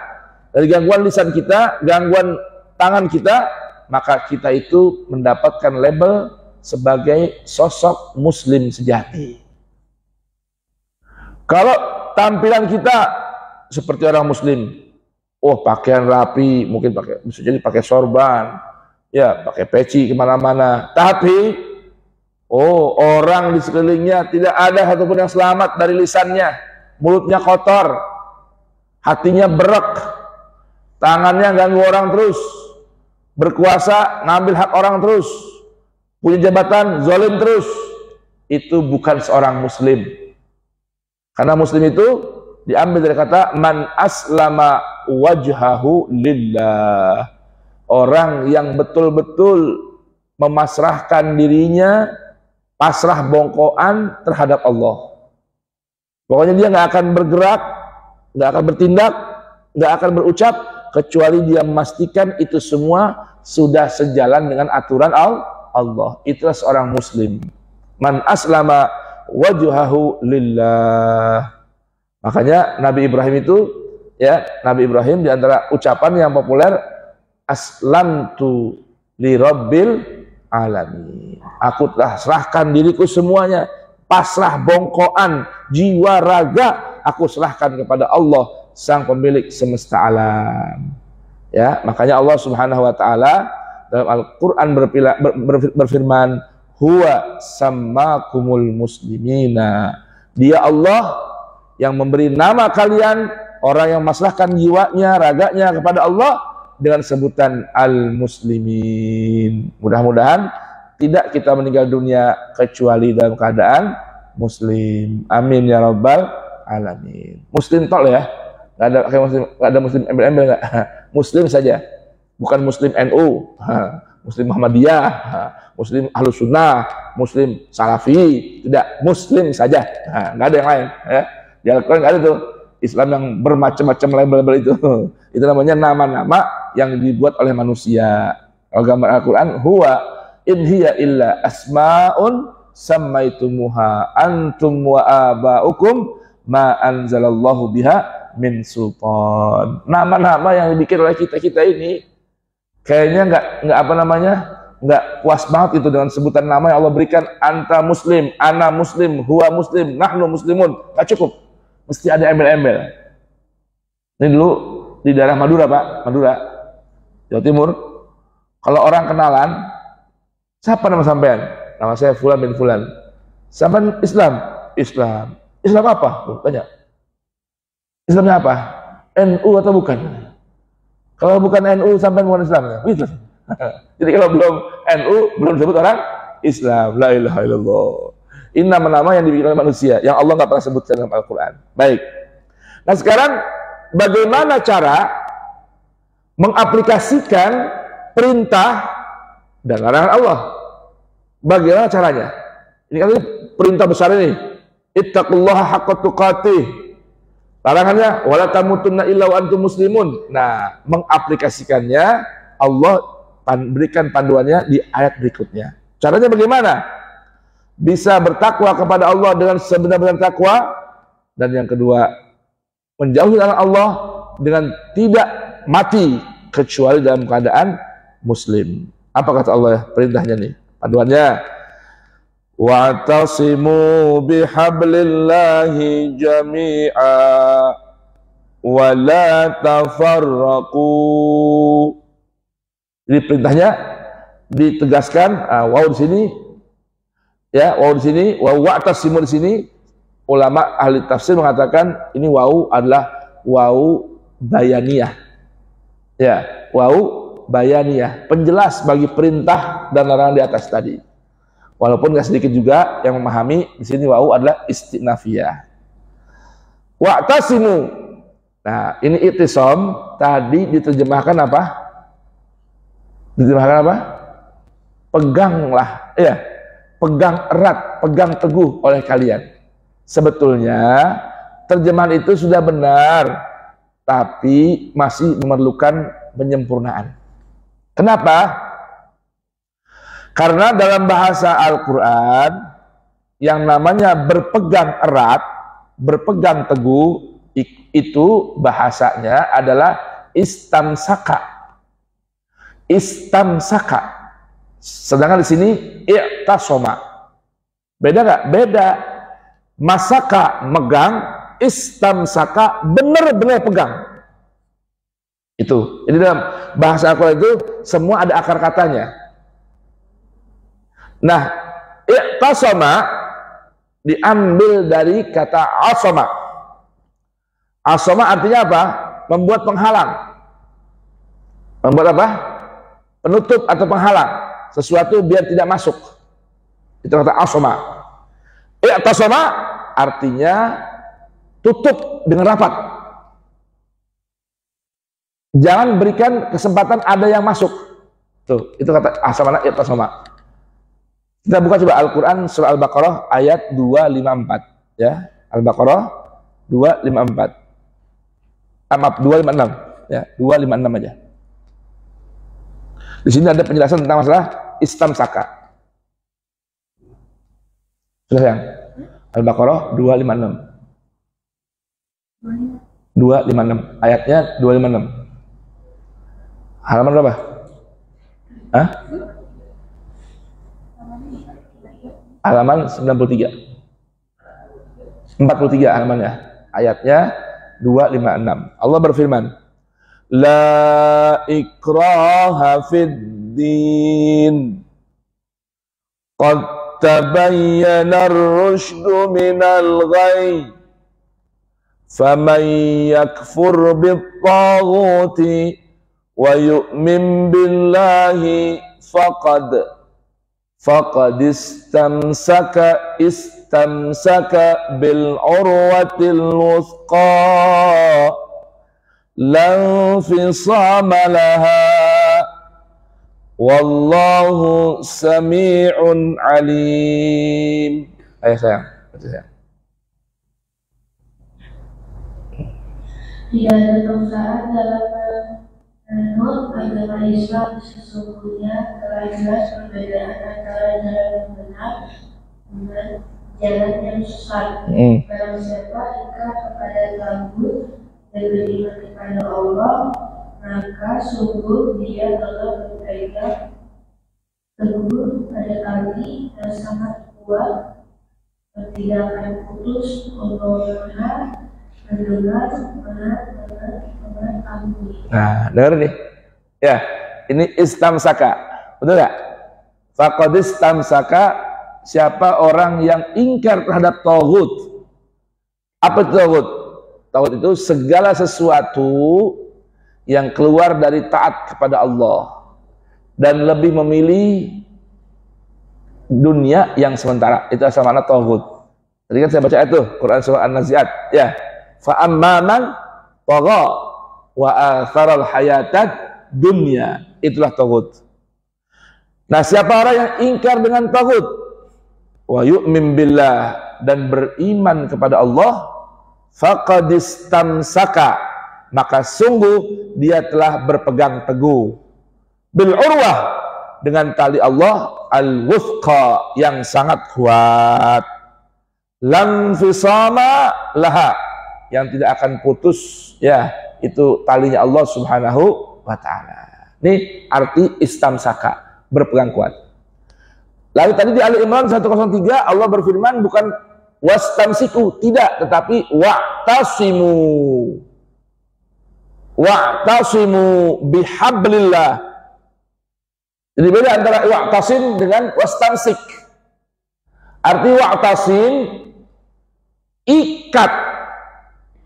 dari gangguan lisan kita, gangguan tangan kita, maka kita itu mendapatkan label sebagai sosok muslim sejati. Kalau tampilan kita seperti orang muslim, pakaian rapi, mungkin bisa jadi pakai sorban, ya pakai peci kemana-mana, tapi orang di sekelilingnya tidak ada satupun yang selamat dari lisannya, mulutnya kotor, hatinya berek, tangannya ganggu orang terus, berkuasa ngambil hak orang terus, punya jabatan zalim terus, itu bukan seorang muslim. Karena muslim itu diambil dari kata man aslama wajhahu lillah, orang yang betul-betul memasrahkan dirinya, pasrah bongkoan terhadap Allah. Pokoknya dia nggak akan bergerak, nggak akan bertindak, nggak akan berucap kecuali dia memastikan itu semua sudah sejalan dengan aturan Allah. Itulah seorang muslim. Man aslama wajhahu lillah. Makanya Nabi Ibrahim itu, ya, Nabi Ibrahim di antara ucapan yang populer, aslamtu li rabbil alamin. Aku telah serahkan diriku semuanya, pasrah bongkoan, jiwa raga aku serahkan kepada Allah, sang pemilik semesta alam. Ya, makanya Allah Subhanahu wa taala dalam Al-Qur'an berfirman, huwa sammakumul muslimina. Dia Allah yang memberi nama kalian, orang yang memasrahkan jiwanya, raganya kepada Allah dengan sebutan al-muslimin. Mudah-mudahan tidak kita meninggal dunia kecuali dalam keadaan muslim. Amin ya rabbal alamin. Muslim tol ya. Nggak ada muslim embel-embel, nggak. Muslim saja, bukan muslim NU, muslim Muhammadiyah, muslim Ahlus Sunnah, muslim Salafi, tidak, muslim saja, nggak ada yang lain. Ya. Di Al-Quran nggak ada tuh Islam yang bermacam-macam label-label itu. Itu namanya nama-nama yang dibuat oleh manusia. Kalau gambar Al-Quran, huwa in hiya illa asma'un sammaitumuha antum wa aba'ukum ma anzalallahu biha min sultan. Nama-nama yang dibikin oleh kita ini kayaknya nggak apa namanya, nggak puas banget itu dengan sebutan nama yang Allah berikan. Anta muslim, ana muslim, huwa muslim, nahnu muslimun. Nggak cukup, mesti ada embel-embel. Ini dulu di daerah Madura, Pak, Madura, Jawa Timur, kalau orang kenalan, siapa nama sampean? Nama saya Fulan bin Fulan. Sampean Islam? Islam. Islam apa? Tanya. Islamnya apa? NU atau bukan? Kalau bukan NU sampai bukan Islam, gitu. Jadi kalau belum NU, belum disebut orang Islam. La ilaha illallah. Ini nama-nama yang dibikin oleh manusia, yang Allah nggak pernah sebutkan dalam Al-Quran. Baik. Nah sekarang, bagaimana cara mengaplikasikan perintah dan larangan Allah? Bagaimana caranya? Ini kan perintah besar ini. Ittaqullaha haqqa tuqatih. Larangannya wala tamutunna illa wa antum muslimun. Nah, mengaplikasikannya Allah berikan panduannya di ayat berikutnya. Caranya bagaimana? Bisa bertakwa kepada Allah dengan sebenar-benar takwa, dan yang kedua, menjauhi larangan Allah dengan tidak mati kecuali dalam keadaan muslim. Apa kata Allah perintahnya nih? Panduannya, wa'tasimu bihablillahi jami'a wa la tafarraqu. Jadi perintahnya ditegaskan, waw di sini ya, waw di sini, wa'tasimu di sini. Ulama ahli tafsir mengatakan ini waw adalah waw bayaniyah. Ya, waw bayaniyah, penjelas bagi perintah dan larangan di atas tadi. Walaupun nggak sedikit juga yang memahami di sini waw adalah istinafiyah. Wa'tasimu. Nah, ini i'tisam tadi diterjemahkan apa? Diterjemahkan apa? Peganglah, ya. Pegang erat, pegang teguh oleh kalian. Sebetulnya terjemahan itu sudah benar, tapi masih memerlukan penyempurnaan. Kenapa? Karena dalam bahasa Al-Quran yang namanya berpegang erat, berpegang teguh, itu bahasanya adalah istamsaka. Istamsaka. Sedangkan di sini i'tasoma. Beda nggak? Beda. Masaka megang, istamsaka benar-benar pegang. Itu. Jadi dalam bahasa Al-Quran itu semua ada akar katanya. Nah, i'tasoma diambil dari kata asoma. Asoma artinya apa? Membuat penghalang. Membuat apa? Penutup atau penghalang. Sesuatu biar tidak masuk. Itu kata asoma. I'tasoma artinya tutup dengan rapat. Jangan berikan kesempatan ada yang masuk. Tuh, itu kata asoma, i'tasoma. Kita buka coba Al-Quran surah Al-Baqarah ayat 254 ya. Al-Baqarah 254. Maaf, 256 ya, 256 aja. Di sini ada penjelasan tentang masalah istamsaka. Sudah yang Al-Baqarah 256. 256 ayatnya 256. Halaman berapa? Hah? Halaman 93. 43 halamannya. Ayatnya 256. Allah berfirman, la ikraha fid din. Qad tabayyana ar-rusydu minal ghayy. Faman yakfur bit-taghuti wa yu'min billahi faqad istamsaka bil urwatil wuthqa la infisama laha wallahu sami'un alim. Ayo sayang, baca sayang. Tidak ada perusahaan dalam menurut agama Islam. Sesungguhnya telah jelas perbedaan antara jalan yang benar dengan jalan yang sesat. Barang siapa ingkar kepada Tagut dan beriman kepada Allah, maka sungguh dia telah berpegang teguh pada Kami yang sangat kuat, dan tidak akan putus. Allah mendengar, mengetahui. Nah, dengar nih. Ya, ini istamsaka. Betul nggak? Faqad istamsaka, siapa orang yang ingkar terhadap taghut. Apa itu taghut? Taghut itu segala sesuatu yang keluar dari taat kepada Allah, dan lebih memilih dunia yang sementara. Itu asal makna taghut. Tadi kan saya baca itu Quran surah An-Nazi'at ya. Fa amman tagha wa atharal hayatad dunya, itulah taghut. Nah, siapa orang yang ingkar dengan taghut wa yu'min billah, dan beriman kepada Allah, faqad istamsaka, maka sungguh dia telah berpegang teguh, bil urwah, dengan tali Allah, al wuthqa, yang sangat kuat, lam fisama laha, yang tidak akan putus ya, itu talinya Allah Subhanahu wa ta'ala. Ini arti istamsaka, berpegang kuat. Lalu tadi di Ali Imran 103 Allah berfirman bukan wastamsiku, tidak, tetapi wa'tasimu bihablillah. Jadi beda antara wa'tasim dengan wastamsik. Arti wa'tasim, ikat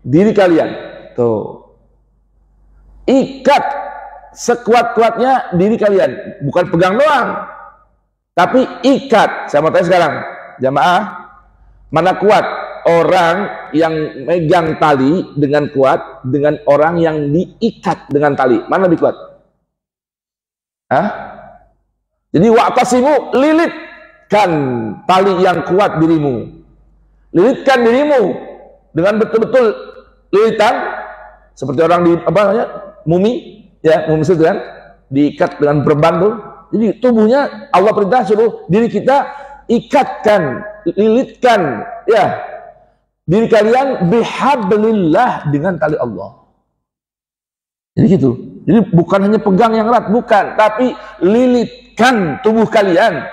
diri kalian. Tuh. Ikat sekuat-kuatnya diri kalian, bukan pegang doang, tapi ikat. Saya mau tanya sekarang, jamaah, mana kuat orang yang megang tali dengan kuat dengan orang yang diikat dengan tali? Mana lebih kuat? Hah? Jadi wa'tasimu, lilitkan tali yang kuat dirimu. Lilitkan dirimu dengan betul-betul lilitan, seperti orang di apa namanya? Mumi, ya, mumi itu kan diikat dengan perban tuh. Jadi tubuhnya Allah perintah suruh diri kita ikatkan, lilitkan ya diri kalian bihablillah, dengan tali Allah. Jadi gitu. Jadi bukan hanya pegang yang erat, bukan, tapi lilitkan tubuh kalian,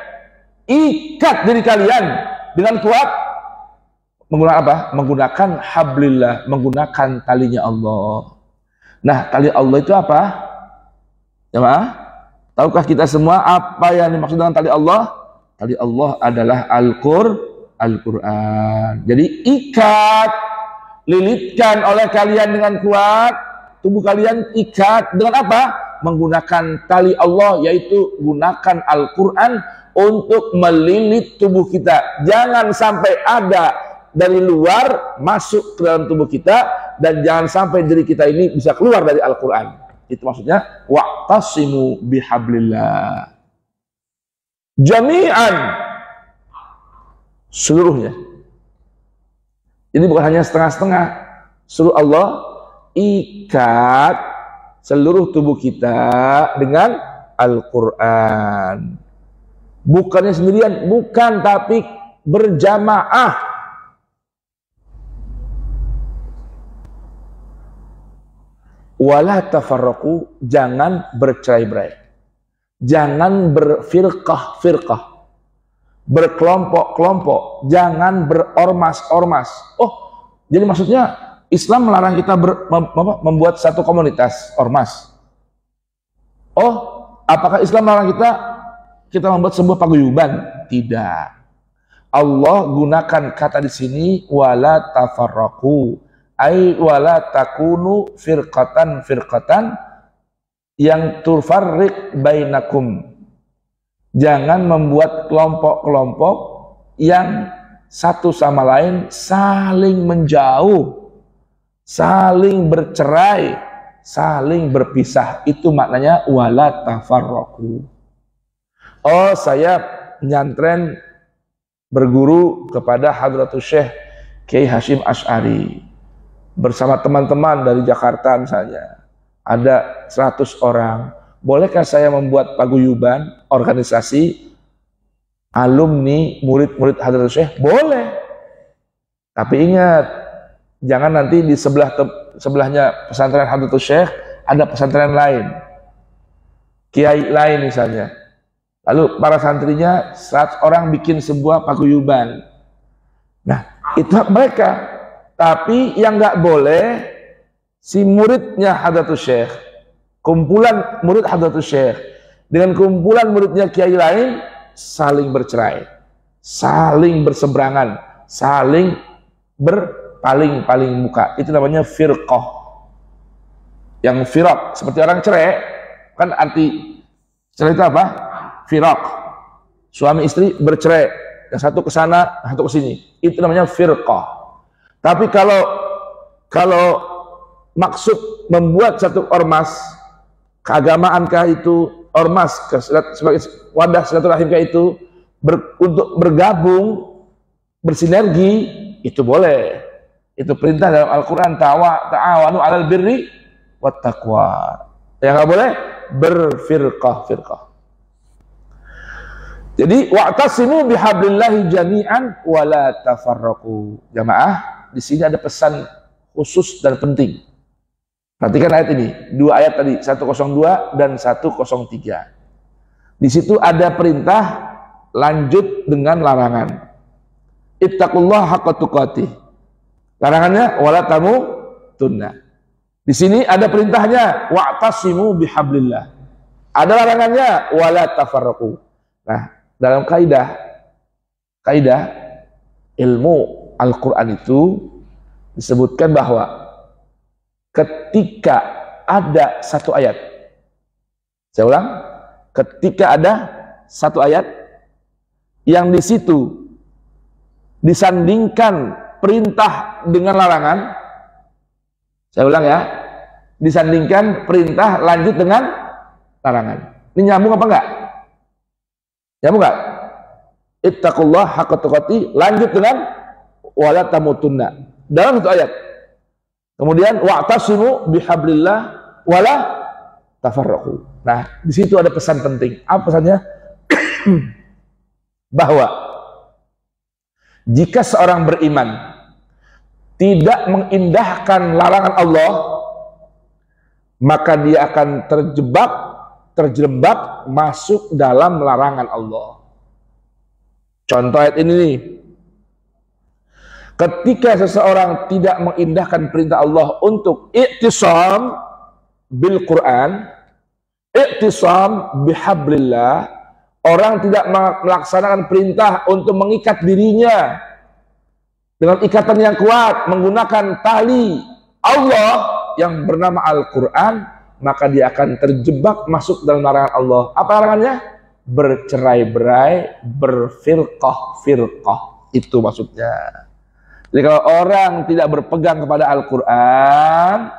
ikat diri kalian dengan kuat. Menggunakan apa? Menggunakan hablillah, menggunakan talinya Allah. Nah, tali Allah itu apa? Jemaah, tahukah kita semua apa yang dimaksud dengan tali Allah? Tali Allah adalah Al-Quran. Jadi ikat, lilitkan oleh kalian dengan kuat, tubuh kalian ikat dengan apa? Menggunakan tali Allah, yaitu gunakan Al-Quran untuk melilit tubuh kita. Jangan sampai ada dari luar masuk ke dalam tubuh kita, dan jangan sampai diri kita ini bisa keluar dari Al-Quran. Itu maksudnya wa'tasimu bihablillah jami'an, seluruhnya. Ini bukan hanya setengah-setengah. Seluruh Allah ikat seluruh tubuh kita dengan Al-Quran. Bukannya sendirian, bukan, tapi berjamaah. Wala tafarraqu, jangan bercerai-berai, jangan berfirqah-firqah, berkelompok-kelompok, jangan berormas-ormas. Oh, jadi maksudnya Islam melarang kita membuat satu komunitas ormas. Oh, apakah Islam melarang kita membuat sebuah paguyuban? Tidak. Allah gunakan kata di sini wala tafarraqu, ai wala takunu firqatan yang tufarriq bainakum. Jangan membuat kelompok-kelompok yang satu sama lain saling menjauh, saling bercerai, saling berpisah. Itu maknanya wala tafarraqu. Oh, saya nyantren berguru kepada Hadratus Syekh Kiai Hasyim Asy'ari bersama teman-teman dari Jakarta misalnya, ada 100 orang. Bolehkah saya membuat paguyuban, organisasi alumni, murid-murid Hadratus Syekh? Boleh. Tapi ingat, jangan nanti di sebelahnya pesantren Hadratus Syekh ada pesantren lain, kiai lain misalnya. Lalu para santrinya 100 orang bikin sebuah paguyuban. Nah, itu hak mereka. Tapi yang nggak boleh, si muridnya Hadratus Syekh, kumpulan murid Hadratus Syekh dengan kumpulan muridnya kiai lain saling bercerai, saling berseberangan, saling berpaling-paling muka. Itu namanya firqah. Yang firaq, seperti orang cerai, kan arti Cerai itu apa? Firaq. Suami istri bercerai, yang satu ke sana, yang satu ke sini. Itu namanya firqah. Tapi kalau maksud membuat satu ormas, keagamaankah itu, ormas sebagai wadah silaturahimkah itu, untuk bergabung, bersinergi, itu boleh. Itu perintah dalam Al-Quran, ta'awanu 'alal birri wat taqwa. Yang nggak boleh berfirqah-firqah. Jadi wa'tasimu bihablillahi jami'an wa la tafarraqu. Jamaah, di sini ada pesan khusus dan penting. Perhatikan ayat ini, dua ayat tadi, 102 dan 103. Di situ ada perintah lanjut dengan larangan. Ittaqullah haqqa tuqatih. Larangannya wala tamutunna. Di sini ada perintahnya wa'tasimu bihablillah. Ada larangannya wala tafarraqu. Nah, dalam kaidah ilmu Al-Qur'an itu disebutkan bahwa ketika ada satu ayat, saya ulang, ketika ada satu ayat yang di situ disandingkan perintah dengan larangan, saya ulang ya, disandingkan perintah lanjut dengan larangan. Ini nyambung apa enggak? Nyambung enggak? Ittaqullah haqqa tuqatih lanjut dengan wala tamutunna dalam satu ayat. Kemudian wa'tasimu bihablillah wala tafarraqu. Nah, di situ ada pesan penting. Apa pesannya? Bahwa jika seorang beriman tidak mengindahkan larangan Allah, maka dia akan terjebak masuk dalam larangan Allah. Contoh ayat ini nih. Ketika seseorang tidak mengindahkan perintah Allah untuk i'tisam bil Quran, i'tisam bihablillah, orang tidak melaksanakan perintah untuk mengikat dirinya dengan ikatan yang kuat menggunakan tali Allah yang bernama Al-Quran, maka dia akan terjebak masuk dalam larangan Allah. Apa larangannya? Bercerai-berai, berfirqah-firqah. Itu maksudnya. Jadi kalau orang tidak berpegang kepada Al-Quran,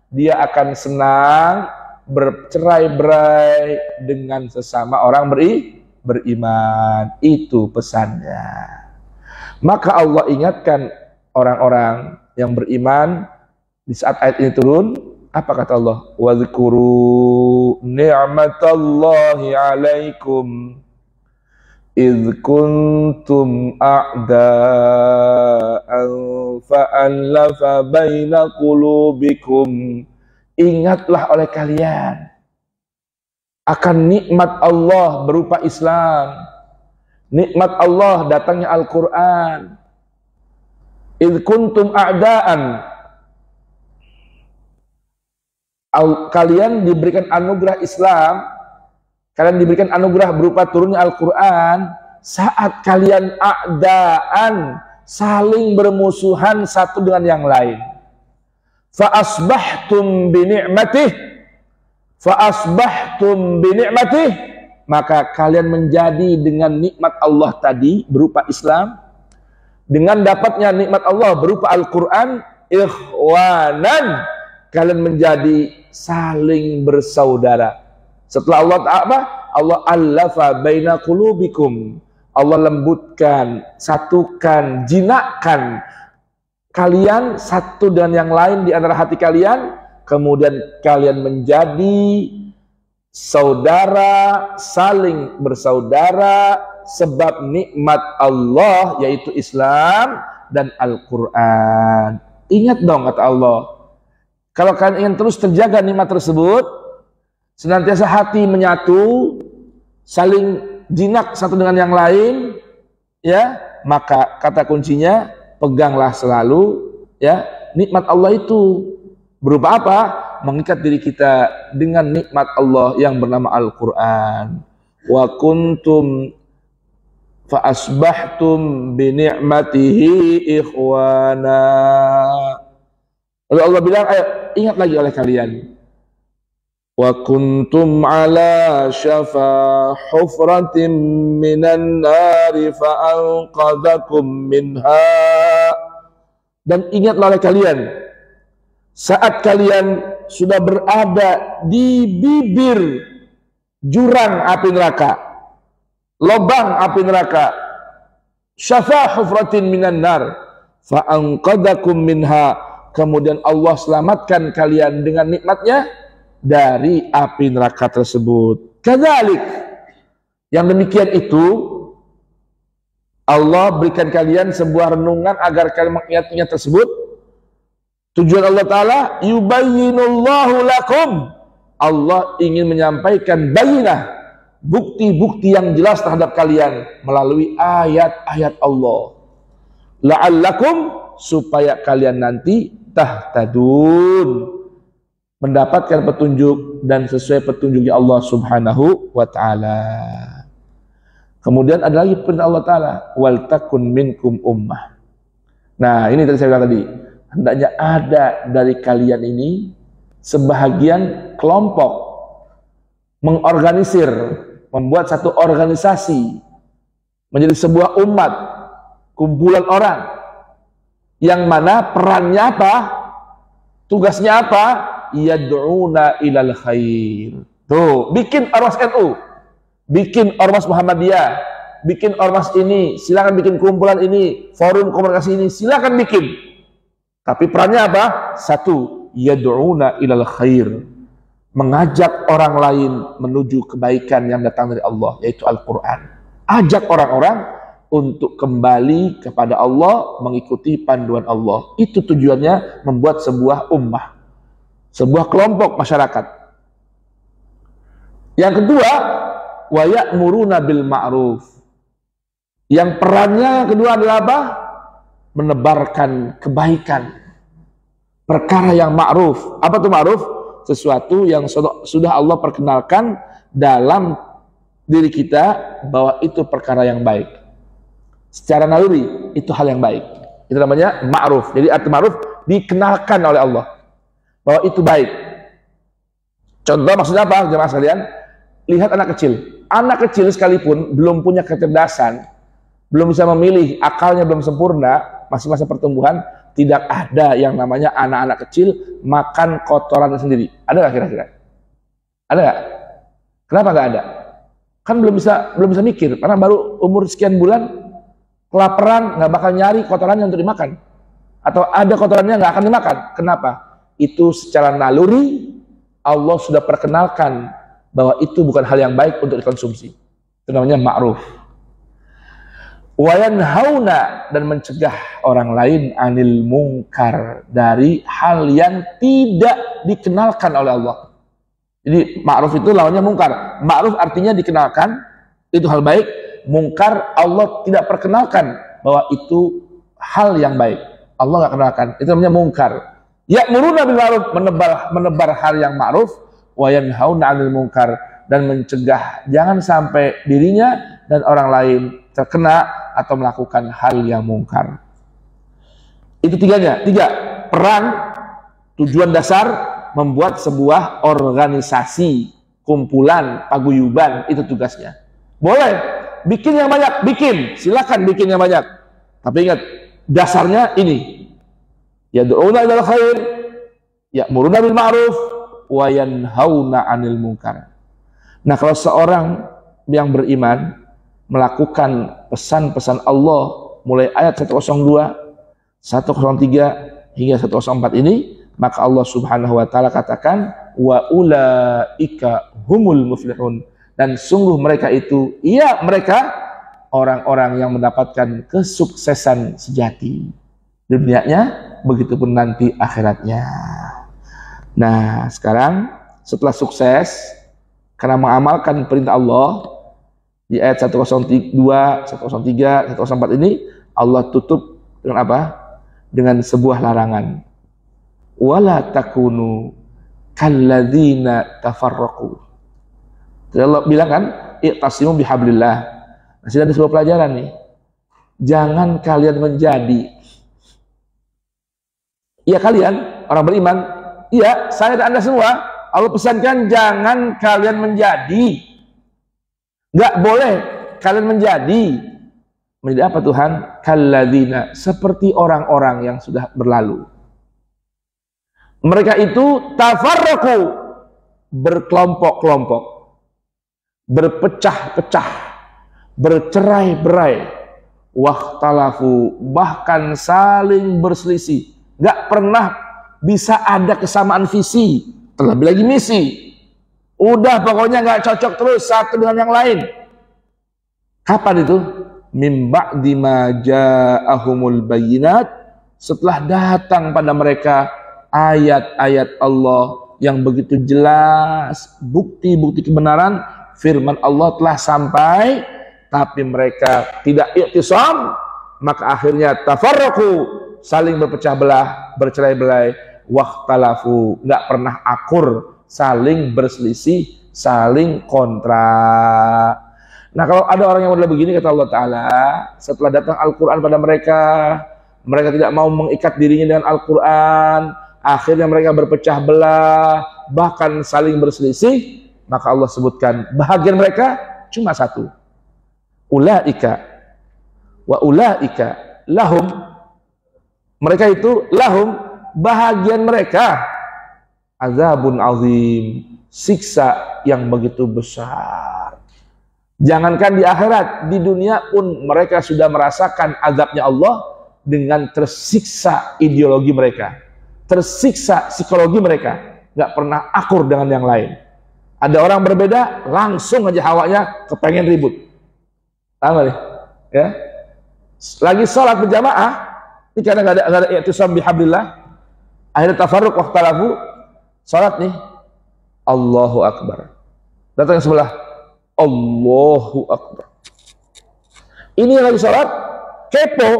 dia akan senang bercerai-berai dengan sesama orang beriman. Itu pesannya. Maka Allah ingatkan orang-orang yang beriman di saat ayat ini turun. Apa kata Allah? Wadhkuru ni'matallahi 'alaikum idh kuntum a'da'an fa'allafa baina qulubikum. Ingatlah oleh kalian akan nikmat Allah berupa Islam, nikmat Allah datangnya Al-Quran. Idh kuntum a'da'an, kalian diberikan anugerah Islam, kalian diberikan anugerah berupa turunnya Al-Quran saat kalian a'da'an, saling bermusuhan satu dengan yang lain. Fa'asbahtum bini'matih, maka kalian menjadi dengan nikmat Allah tadi berupa Islam, dengan dapatnya nikmat Allah berupa Al-Quran, ikhwanan, kalian menjadi saling bersaudara. Setelah Allah Ta'ala, Allah allafa baina qulubikum, Allah lembutkan, satukan, jinakkan kalian satu dengan yang lain di antara hati kalian, kemudian kalian menjadi saudara, saling bersaudara sebab nikmat Allah yaitu Islam dan Al-Quran. Ingat dong kata Allah, kalau kalian ingin terus terjaga nikmat tersebut, senantiasa hati menyatu, saling jinak satu dengan yang lain, ya, maka kata kuncinya peganglah selalu ya nikmat Allah itu. Berupa apa? Mengikat diri kita dengan nikmat Allah yang bernama Al-Quran. Wa kuntum fa asbahtum bi ni'matihi ikhwana. Lalu Allah bilang, ayo ingat lagi oleh kalian. wa kuntum ala syafa hufratin minan nari fa anqadhakum minha. Dan ingatlah oleh kalian saat kalian sudah berada di bibir jurang api neraka, lubang api neraka, syafa hufratin minan nar fa anqadhakum minha, kemudian Allah selamatkan kalian dengan nikmatnya dari api neraka tersebut. Kadzalik, yang demikian itu Allah berikan kalian sebuah renungan agar kalian mengingat-ingat tersebut. Tujuan Allah Ta'ala, yubayyinullahu lakum, Allah ingin menyampaikan bayinah, bukti-bukti yang jelas terhadap kalian melalui ayat-ayat Allah. La'allakum, supaya kalian nanti tahtadun, mendapatkan petunjuk dan sesuai petunjuknya Allah Subhanahu wa Ta'ala. Kemudian ada lagi perintah Allah Ta'ala, wal takun minkum ummah. Nah, ini tadi saya bilang tadi, hendaknya ada dari kalian ini sebahagian kelompok mengorganisir, membuat satu organisasi menjadi sebuah umat, kumpulan orang yang mana perannya apa, tugasnya apa, yad'una ilal khair. Tuh, bikin ormas NU, bikin ormas Muhammadiyah, bikin ormas ini, silakan bikin kumpulan ini, forum komunikasi ini, silakan bikin. Tapi perannya apa? Satu, yad'una ilal khair, mengajak orang lain menuju kebaikan yang datang dari Allah, yaitu Al-Quran. Ajak orang-orang untuk kembali kepada Allah, mengikuti panduan Allah. Itu tujuannya membuat sebuah ummah, sebuah kelompok masyarakat. Yang kedua, wa ya'muruna bil ma'ruf. Yang perannya kedua adalah apa? Menebarkan kebaikan, perkara yang ma'ruf. Apa itu ma'ruf? Sesuatu yang sudah Allah perkenalkan dalam diri kita bahwa itu perkara yang baik. Secara naluri itu hal yang baik. Itu namanya ma'ruf. Jadi arti ma'ruf dikenalkan oleh Allah bahwa itu baik. Contoh maksudnya apa, jemaah sekalian? Lihat anak kecil. Anak kecil sekalipun belum punya kecerdasan, belum bisa memilih, akalnya belum sempurna, masih masa pertumbuhan, tidak ada yang namanya anak-anak kecil makan kotorannya sendiri. Ada nggak kira-kira? Ada nggak? Kenapa nggak ada? Kan belum bisa mikir, karena baru umur sekian bulan, kelaparan, nggak bakal nyari kotorannya untuk dimakan. Atau ada kotorannya nggak akan dimakan. Kenapa? Itu secara naluri Allah sudah perkenalkan bahwa itu bukan hal yang baik untuk dikonsumsi. Itu namanya ma'ruf. Wa yanhauna, dan mencegah orang lain anil mungkar, dari hal yang tidak dikenalkan oleh Allah. Jadi ma'ruf itu lawannya mungkar. Ma'ruf artinya dikenalkan, itu hal baik. Mungkar Allah tidak perkenalkan bahwa itu hal yang baik. Allah nggak kenalkan. Itu namanya mungkar. Ya'muruna bil ma'ruf, menebar hal yang ma'ruf, wa yanhauna 'anil munkar, dan mencegah jangan sampai dirinya dan orang lain terkena atau melakukan hal yang mungkar. Itu tiganya. Tiga, peran, tujuan dasar membuat sebuah organisasi, kumpulan, paguyuban, itu tugasnya. Boleh bikin yang banyak, bikin, silakan bikin yang banyak. Tapi ingat, dasarnya ini. Yad'una ilal khair, ya'muruna bil ma'ruf, wa yanhauna 'anil munkar. Nah, kalau seorang yang beriman melakukan pesan-pesan Allah mulai ayat 102, 103 hingga 104 ini, maka Allah Subhanahu wa taala katakan wa ulaika humul muflihun, dan sungguh mereka itu, iya mereka orang-orang yang mendapatkan kesuksesan sejati dunianya, begitupun nanti akhiratnya. Nah, sekarang setelah sukses karena mengamalkan perintah Allah di ayat 102, 103, 104 ini, Allah tutup dengan apa? Dengan sebuah larangan. Wala takunu kalladzina tafarraqu. Allah bilang kan, iqtasimu bihablillah. Nah, sudah ada sebuah pelajaran nih. Jangan kalian menjadi, iya kalian orang beriman, iya saya dan Anda semua, Allah pesankan jangan kalian menjadi, nggak boleh kalian menjadi apa Tuhan? Kalladzina, seperti orang-orang yang sudah berlalu. Mereka itu tafarraqu, berkelompok-kelompok, berpecah-pecah, bercerai-berai, wakhtalafu, bahkan saling berselisih. Nggak pernah bisa ada kesamaan visi, terlebih lagi misi. Udah pokoknya nggak cocok terus satu dengan yang lain. Kapan itu? Mim ba'di ma ja'ahumul bayyinat, setelah datang pada mereka ayat-ayat Allah yang begitu jelas, bukti-bukti kebenaran, firman Allah telah sampai, tapi mereka tidak i'tisam, maka akhirnya tafarraqu, saling berpecah belah, bercerai-berai, wakhtalafu, nggak pernah akur, saling berselisih, saling kontra. Nah, kalau ada orang yang model begini, kata Allah Ta'ala, setelah datang Al-Quran pada mereka, mereka tidak mau mengikat dirinya dengan Al-Quran, akhirnya mereka berpecah belah, bahkan saling berselisih, maka Allah sebutkan bahagian mereka cuma satu. Ulaika wa ulaika lahum, mereka itu lahum, bahagian mereka, azabun azim, siksa yang begitu besar. Jangankan di akhirat, di dunia pun mereka sudah merasakan azabnya Allah dengan tersiksa ideologi mereka, tersiksa psikologi mereka, nggak pernah akur dengan yang lain. Ada orang berbeda, langsung aja hawanya kepengen ribut. Tahu nggak nih? Ya, lagi sholat berjamaah, ini karena nggak ada i'tisam bihablillah, akhirnya tafarruq wakhtalafu, sholat nih, Allahu Akbar, datang yang sebelah, Allahu Akbar. Ini yang lagi sholat, kepo,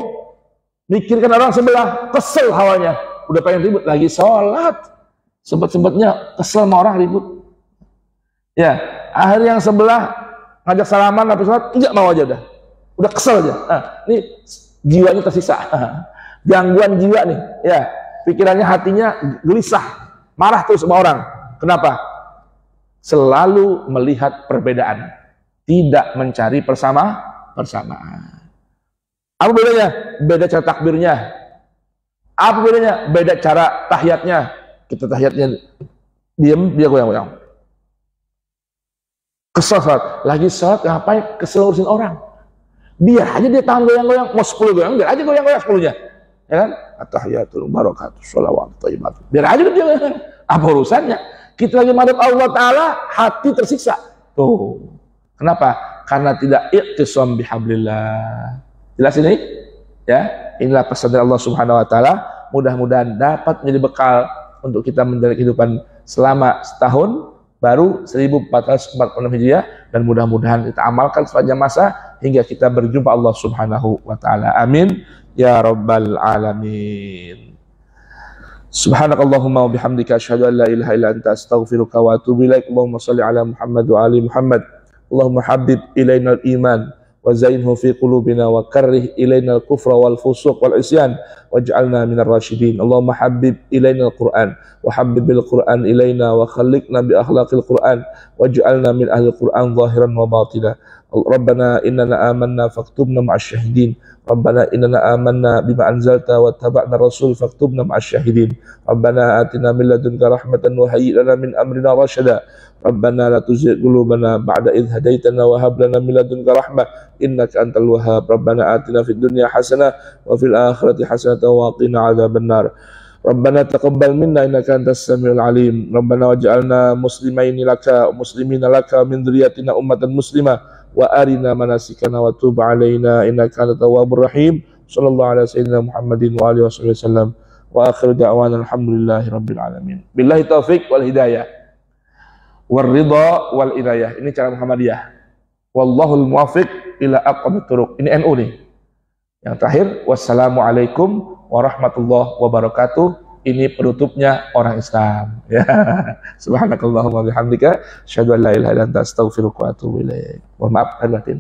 mikirkan orang sebelah, kesel hawanya, udah pengen ribut, lagi sholat, sempet-sempetnya kesel sama orang ribut. Ya, akhirnya yang sebelah ngajak salaman habis sholat, enggak mau aja udah kesel aja. Nah, ini jiwanya tersisa, gangguan jiwa nih, ya, pikirannya, hatinya gelisah, marah terus sama orang. Kenapa? Selalu melihat perbedaan, tidak mencari persamaan. Apa bedanya? Beda cara takbirnya. Apa bedanya? Beda cara tahiyatnya. Kita tahiyatnya diam, dia goyang-goyang. Kesel sholat, lagi sholat ngapain kesel urusin orang? Biar aja dia tahan goyang-goyang, mau 10 goyang, biar aja goyang-goyang 10-nya, ya kan? At-tahiyatul barakatuh, sholawat, thayyibat. Biar aja dia goyang. Apa urusannya? Kita lagi madhab Allah Ta'ala, hati tersiksa. Tuh. Kenapa? Karena tidak i'tisam bihablillah. Jelas ini? Ya, inilah pesan dari Allah Subhanahu wa Ta'ala. Mudah-mudahan dapat menjadi bekal untuk kita menjalani kehidupan selama setahun baru 1446 Hijriah, dan mudah-mudahan kita amalkan sepanjang masa hingga kita berjumpa Allah Subhanahu wa Ta'ala. Amin ya rabbal alamin. Subhanakallahumma wa bihamdika asyhadu an la ilaha illa anta astaghfiruka wa atubu ilaik. Allahumma shalli ala Muhammad wa ali Muhammad. Allahumma habbib ilaina al-iman wa zainhu fi qulubina wa karrih ilaina al-kufra wal fusuq wal isyan waj'alna minar rasyidin. Allahumma habbib ilaina al-Qur'an wa habbibil Qur'an ilaina wa khalliqna bi akhlaqil Qur'an waj'alna min ahli al-Qur'an zahiran wa batina. Rabbana innana amanna faktubna ma'asy syahidin. Rabbana innana amanna bima anzalta wa taba'na rasul faktubna ma'asy syahidin. Rabbana atina min ladunka rahmatan wa hayyi lana min amrina rasyada. Rabbana la tuzigh qulubana ba'da idh hadaitana wa hab lana min ladunka rahmah innaka antal wahhab. Rabbana atina fid dunya hasanah wa fil akhirati hasanah wa qina adzabannar. Rabbana taqabbal minna innaka antas samiul alim. Rabbana waj'alna muslimaini laka muslimina laka min dzurriyyatina ummatan muslimah wa arina manasikana wa tub alaina innaka antat tawwabur rahim. Sallallahu alaihi sayyidina Muhammadin wa alihi wasallam wa akhiru da'wana alhamdulillahi rabbil alamin. Billahi taufik wal hidayah war ridha wal inayah. Ini cara Muhammadiyah. Wallahul muwaffiq ila aqwamit turuq. Ini NU nih. Yang terakhir, wassalamualaikum warahmatullahi wabarakatuh. Ini penutupnya orang Islam. Ya. Subhanakallahumma bihamdika asyhadu an la ilaha illa anta astaghfiruka wa atubu ilaik. Mohon maaf lahir batin.